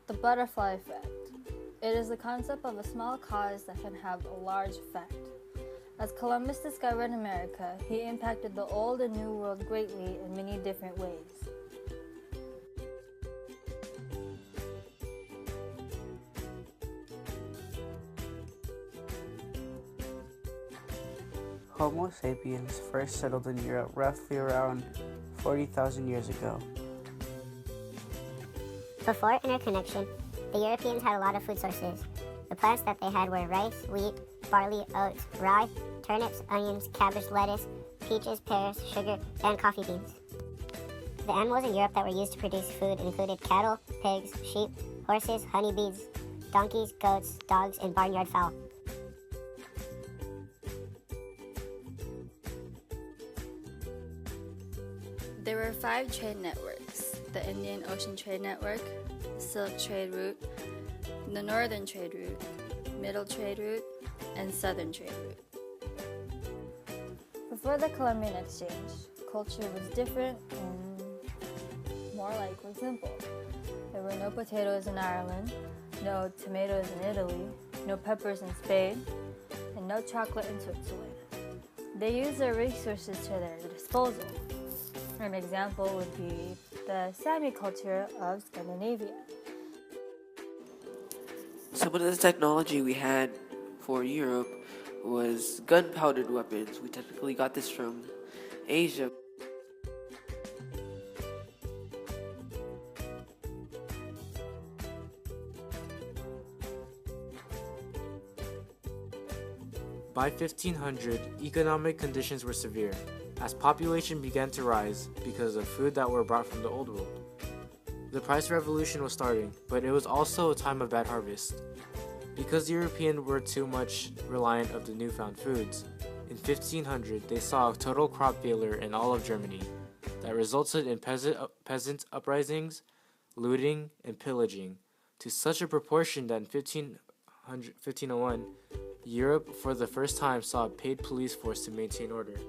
The butterfly effect. It is the concept of a small cause that can have a large effect. As Columbus discovered America, he impacted the Old and New World greatly in many different ways. Homo sapiens first settled in Europe roughly around 40,000 years ago. Before interconnection, the Europeans had a lot of food sources. The plants that they had were rice, wheat, barley, oats, rye, turnips, onions, cabbage, lettuce, peaches, pears, sugar, and coffee beans. The animals in Europe that were used to produce food included cattle, pigs, sheep, horses, honeybees, donkeys, goats, dogs, and barnyard fowl. There were 5 trade networks: the Indian Ocean Trade Network, Silk Trade Route, the Northern Trade Route, Middle Trade Route, and Southern Trade Route. Before the Columbian Exchange, culture was different and more likely simple. There were no potatoes in Ireland, no tomatoes in Italy, no peppers in Spain, and no chocolate in Switzerland. They used their resources to their disposal. An example would be the Sami culture of Scandinavia. Some of the technology we had for Europe was gunpowder weapons. We typically got this from Asia. By 1500, economic conditions were severe, as population began to rise because of food that were brought from the Old World. The price revolution was starting, but it was also a time of bad harvest. Because the Europeans were too much reliant of the newfound foods, in 1500 they saw a total crop failure in all of Germany that resulted in peasant uprisings, looting, and pillaging, to such a proportion that in 1501, Europe for the first time saw a paid police force to maintain order.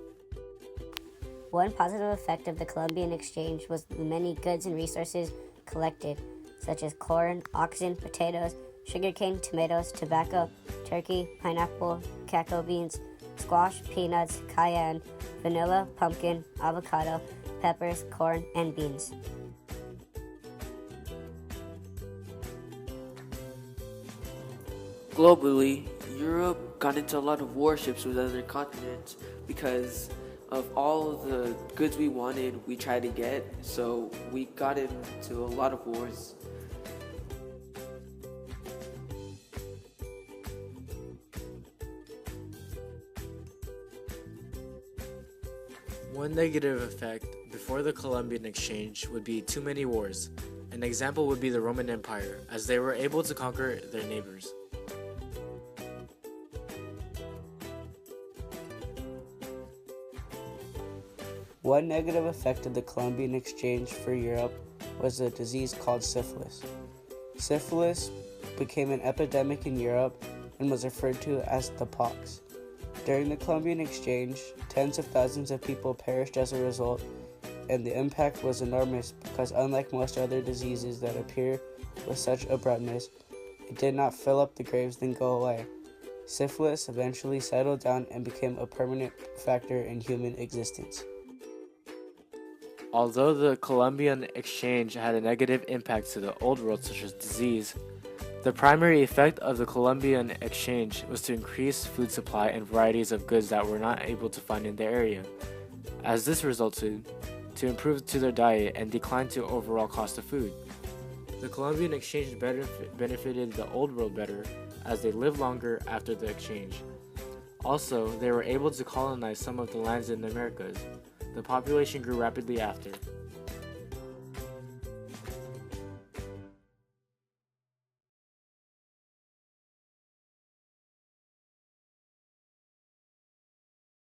One positive effect of the Columbian Exchange was the many goods and resources collected, such as corn, oxen, potatoes, sugarcane, tomatoes, tobacco, turkey, pineapple, cacao beans, squash, peanuts, cayenne, vanilla, pumpkin, avocado, peppers, corn, and beans. Globally, Europe got into a lot of warships with other continents because of all the goods we wanted, we tried to get, so we got into a lot of wars. One negative effect before the Columbian Exchange would be too many wars. An example would be the Roman Empire, as they were able to conquer their neighbors. One negative effect of the Columbian Exchange for Europe was a disease called syphilis. Syphilis became an epidemic in Europe and was referred to as the pox. During the Columbian Exchange, tens of thousands of people perished as a result, and the impact was enormous because unlike most other diseases that appear with such abruptness, it did not fill up the graves then go away. Syphilis eventually settled down and became a permanent factor in human existence. Although the Columbian Exchange had a negative impact to the Old World such as disease, the primary effect of the Columbian Exchange was to increase food supply and varieties of goods that were not able to find in their area, as this resulted to improve to their diet and decline to overall cost of food. The Columbian Exchange benefited the Old World better as they lived longer after the exchange. Also, they were able to colonize some of the lands in the Americas. The population grew rapidly after.